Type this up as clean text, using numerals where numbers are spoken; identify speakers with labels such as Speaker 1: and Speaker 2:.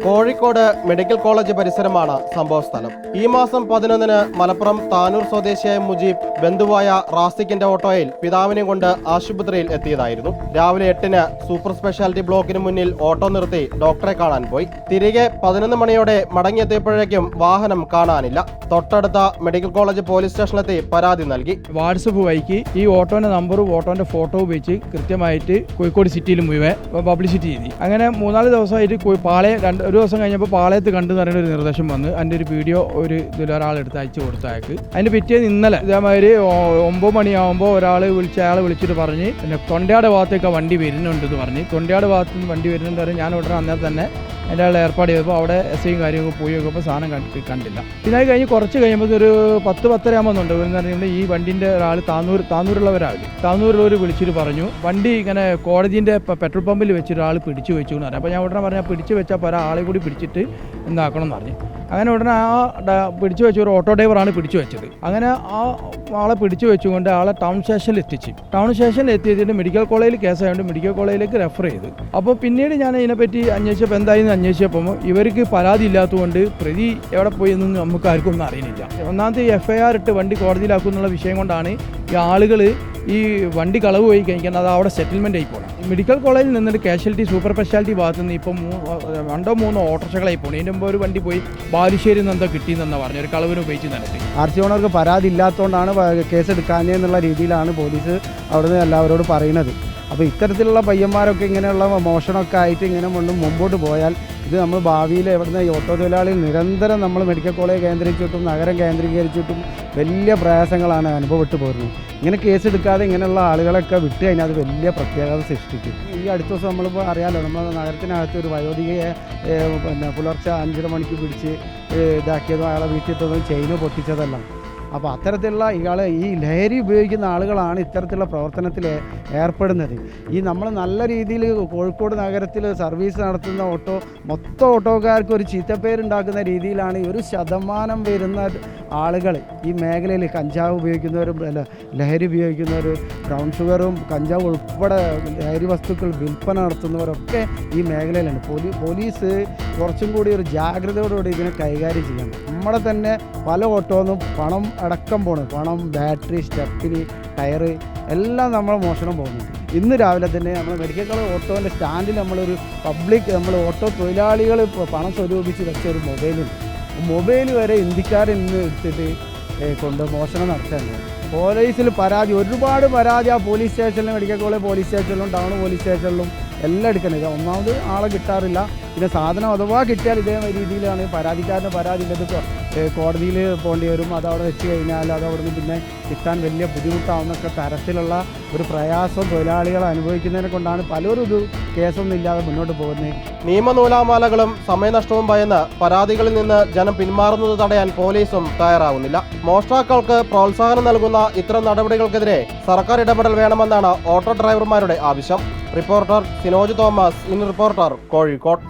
Speaker 1: Kozhikode medical college പരിസരമാണ് സംഭവസ്ഥലം. ഈ മാസം 11-ന് മലപ്പുറം താനൂർ സ്വദേശിയായ മുജീബ് ബന്ധുവായ റാസിക്കിന്റെ ഓട്ടോയിൽ പിതാവിനെ കൊണ്ട് ആശുപത്രിയിൽ എത്തിയതായിരുന്നു. രാവിലെ 8-ന് സൂപ്പർ സ്പെഷ്യാലിറ്റി ബ്ലോക്കിന് മുന്നിൽ ഓട്ടോ നിർത്തി ഡോക്ടറെ കാണാൻ പോയി. തിരികെ 11 മണിയോടെ മടങ്ങിയെത്തിയപ്പോഴേക്കും വാഹനം കാണാനില്ല. തൊട്ടടുത്ത മെഡിക്കൽ കോളേജ് പോലീസ് സ്റ്റേഷനിലെത്തി പരാതി നൽകി.
Speaker 2: വാട്സപ്പ് വഴിക്ക് ഈ ഓട്ടോന്റെ നമ്പറും ഓട്ടോന്റെ ഫോട്ടോ ഉപയോഗിച്ച് കൃത്യമായിട്ട് കോഴിക്കോട് സിറ്റിയിൽ മുഴുവൻ പബ്ലിസിറ്റി ചെയ്തു. അങ്ങനെ 3-4 ദിവസമായിട്ട് ഒരു ദിവസം കഴിഞ്ഞപ്പോൾ പാളയത്ത് കണ്ടെന്ന് പറയുന്ന ഒരു നിർദ്ദേശം വന്ന് അതിൻ്റെ ഒരു വീഡിയോ ഒരാളെടുത്ത് അയച്ചു കൊടുത്തയക്ക്. അതിൻ്റെ പിറ്റേന്ന് ഇന്നലെ ഇതേമാതിരി 9 മണിയാകുമ്പോൾ അയാളെ വിളിച്ചിട്ട് പറഞ്ഞ് പിന്നെ തൊണ്ടയാട് ഭാഗത്തേക്ക് വണ്ടി വരുന്നുണ്ടെന്ന് പറഞ്ഞ് തൊണ്ടയാട് ഭാഗത്ത് നിന്ന് വണ്ടി വരുന്നുണ്ട് പറഞ്ഞ് ഞാൻ ഉടനെ അന്നേരം തന്നെ എൻ്റെ ആൾ ഏർപ്പാട് ചെയ്തപ്പോൾ അവിടെ എസ്ഐയും കാര്യമൊക്കെ പോയി നോക്കുമ്പോൾ സാധനം കണ്ടില്ല. പിന്നെ അത് കഴിഞ്ഞ് കുറച്ച് കഴിയുമ്പോൾ ഒരു 10-10:30 ആകുന്നുണ്ട് എന്ന് പറഞ്ഞാൽ ഈ വണ്ടിൻ്റെ ഒരാൾ താന്നൂരുള്ളവർ വിളിച്ചിട്ട് പറഞ്ഞു വണ്ടി ഇങ്ങനെ കോടതിൻ്റെ പെട്രോൾ പമ്പിൽ വെച്ചിട്ട് ആൾ പിടിച്ചു വെച്ചു എന്ന് പറഞ്ഞു. അപ്പോൾ ഞാൻ ഉടനെ പറഞ്ഞാൽ പിടിച്ചു വെച്ചാൽ പല ആളെ കൂടി പിടിച്ചിട്ട് എന്താക്കണം എന്ന് പറഞ്ഞു. അങ്ങനെ ഉടനെ പിടിച്ചു വെച്ച ഒരു ഓട്ടോ ഡ്രൈവറാണ് പിടിച്ചു വെച്ചത്. അങ്ങനെ ആ ആളെ പിടിച്ചു വെച്ചുകൊണ്ട് ആളെ ടൗൺ സ്റ്റേഷനിൽ എത്തിച്ച് എത്തിയിട്ട് മെഡിക്കൽ കോളേജിൽ കേസായതുകൊണ്ട് മെഡിക്കൽ കോളേജിലേക്ക് റെഫർ ചെയ്തു. അപ്പോൾ പിന്നീട് ഞാൻ ഇതിനെപ്പറ്റി അന്വേഷിച്ചപ്പോൾ എന്തായെന്ന് അന്വേഷിച്ചപ്പോൾ ഇവർക്ക് പരാതി ഇല്ലാത്തതുകൊണ്ട് പ്രതി എവിടെ പോയി എന്നൊന്നും നമുക്ക് ആർക്കും ഒന്നും അറിയുന്നില്ല. ഒന്നാമത്തെ FIR ഇട്ട് വണ്ടി കോടതിയിലാക്കും എന്നുള്ള വിഷയം കൊണ്ടാണ് ഈ ആളുകൾ ഈ വണ്ടി കളവ് പോയി കഴിക്കാൻ അത് അവിടെ സെറ്റിൽമെൻ്റ് ആയി പോകണം. മെഡിക്കൽ കോളേജിൽ നിന്നിട്ട് കാഷ്വാലിറ്റി സൂപ്പർ സ്പെഷ്യാലിറ്റി ഭാഗത്ത് നിന്ന് ഇപ്പം 2-3 ഓട്ടോറിക്ഷകളായി പോകണം. ഇതിൻ്റെ മുമ്പ് ഒരു വണ്ടി പോയി ബാലുശ്ശേരി നിന്ന് കിട്ടിയെന്നാണ് പറഞ്ഞു ഒരു കളവിന് ഉപയോഗിച്ച് നടത്തി.
Speaker 3: RC ഓണർക്ക് പരാതി ഇല്ലാത്തതുകൊണ്ടാണ് കേസെടുക്കാനെന്നുള്ള രീതിയിലാണ് പോലീസ് അവിടുന്ന് എല്ലാവരോടും പറയുന്നത്. അപ്പോൾ ഇത്തരത്തിലുള്ള പയ്യന്മാരൊക്കെ ഇങ്ങനെയുള്ള മോഷണമൊക്കെ ആയിട്ട് ഇങ്ങനെ മുമ്പോട്ട് പോയാൽ ഇത് നമ്മൾ ഭാവിയിൽ എവിടുന്ന് ഈ ഓട്ടോ തൊഴിലാളികൾ നിരന്തരം നമ്മൾ മെഡിക്കൽ കോളേജ് കേന്ദ്രീകരിച്ചിട്ടും നഗരം കേന്ദ്രീകരിച്ചിട്ടും വലിയ പ്രയാസങ്ങളാണ് അനുഭവപ്പെട്ടു പോരുന്നത്. ഇങ്ങനെ കേസെടുക്കാതെ ഇങ്ങനെയുള്ള ആളുകളൊക്കെ വിട്ട് കഴിഞ്ഞാൽ അത് വലിയ പ്രത്യേകത സൃഷ്ടിക്കും. ഈ അടുത്ത ദിവസം നമ്മളിപ്പോൾ അറിയാമല്ലോ, നമ്മൾ നഗരത്തിനകത്ത് ഒരു വയോധികയെ പുലർച്ചെ 5:30 മണിക്ക് പിടിച്ച് ഇതാക്കിയതും അയാളെ വീട്ടിൽ ചെയിന് പൊട്ടിച്ചതെല്ലാം. അപ്പോൾ അത്തരത്തിലുള്ള ഈ ലഹരി ഉപയോഗിക്കുന്ന ആളുകളാണ് ഇത്തരത്തിലുള്ള പ്രവർത്തനത്തിൽ ഏർപ്പെടുന്നത്. ഈ നമ്മൾ നല്ല രീതിയിൽ കോഴിക്കോട് നഗരത്തിൽ സർവീസ് നടത്തുന്ന മൊത്തം ഓട്ടോക്കാർക്ക് ഒരു ചീത്തപ്പേരുണ്ടാക്കുന്ന രീതിയിലാണ് 1% വരുന്ന ആളുകൾ ഈ മേഖലയിൽ കഞ്ചാവ് ഉപയോഗിക്കുന്നവരും ലഹരി ഉപയോഗിക്കുന്നവർ ബ്രൗൺ ഷുഗറും കഞ്ചാവ് ഉൾപ്പെടെ ലഹരി വസ്തുക്കൾ വിൽപ്പന നടത്തുന്നവരൊക്കെ ഈ മേഖലയിലാണ്. പോലീസ് കുറച്ചും കൂടി ഒരു ജാഗ്രതയോടുകൂടി ഇതിനെ കൈകാര്യം ചെയ്യണം. നമ്മുടെ തന്നെ പല ഓട്ടോന്നും പണം അടക്കം പണം, ബാറ്ററി, സ്റ്റെപ്പിന്, ടയറ് എല്ലാം നമ്മൾ മോഷണം പോകുന്നുണ്ട്. ഇന്ന് രാവിലെ തന്നെ നമ്മൾ മെഡിക്കൽ കോളേജ് ഓട്ടോൻ്റെ സ്റ്റാൻഡിൽ നമ്മൾ ഓട്ടോ തൊഴിലാളികൾ പണം സ്വരൂപിച്ച് വെച്ച ഒരു മൊബൈൽ വരെ ഇന്ത്യക്കാരിൽ നിന്ന് എടുത്തിട്ട് കൊണ്ട് മോഷണം നടത്തുന്നുണ്ട്. പോലീസിൽ ഒരുപാട് പരാതി ആ പോലീസ് സ്റ്റേഷനിലും മെഡിക്കൽ കോളേജ് പോലീസ് സ്റ്റേഷനിലും ടൗൺ പോലീസ് സ്റ്റേഷനിലും എല്ലാം എടുക്കുന്നത്. ഒന്നാമത് ആളെ കിട്ടാറില്ല. പിന്നെ സാധനം അഥവാ കിട്ടിയാൽ ഇതേ രീതിയിലാണ് പരാതിക്കാരന് പരാതി ഇല്ലത് കോടതിയിൽ പോകേണ്ടി വരും. അതവിടെ വെച്ച് കഴിഞ്ഞാൽ അതവിടെ നിന്ന് പിന്നെ കിട്ടാൻ വലിയ ബുദ്ധിമുട്ടാവുന്നൊക്കെ തരത്തിലുള്ള ഒരു പ്രയാസം തൊഴിലാളികൾ അനുഭവിക്കുന്നതിനെ കൊണ്ടാണ് പലരും ഇത് കേസൊന്നും ഇല്ലാതെ മുന്നോട്ട് പോകുന്നത്.
Speaker 1: നിയമനൂലാമാലകളും സമയനഷ്ടവും ഭയന്ന് പരാതികളിൽ നിന്ന് ജനം പിന്മാറുന്നത് തടയാൻ പോലീസും തയ്യാറാവുന്നില്ല. മോഷ്ടാക്കൾക്ക് പ്രോത്സാഹനം നൽകുന്ന ഇത്തരം നടപടികൾക്കെതിരെ സർക്കാർ ഇടപെടൽ വേണമെന്നാണ് ഓട്ടോ ഡ്രൈവർമാരുടെ ആവശ്യം. Reporter Sinoj Thomas, in reporter, Kozhikode.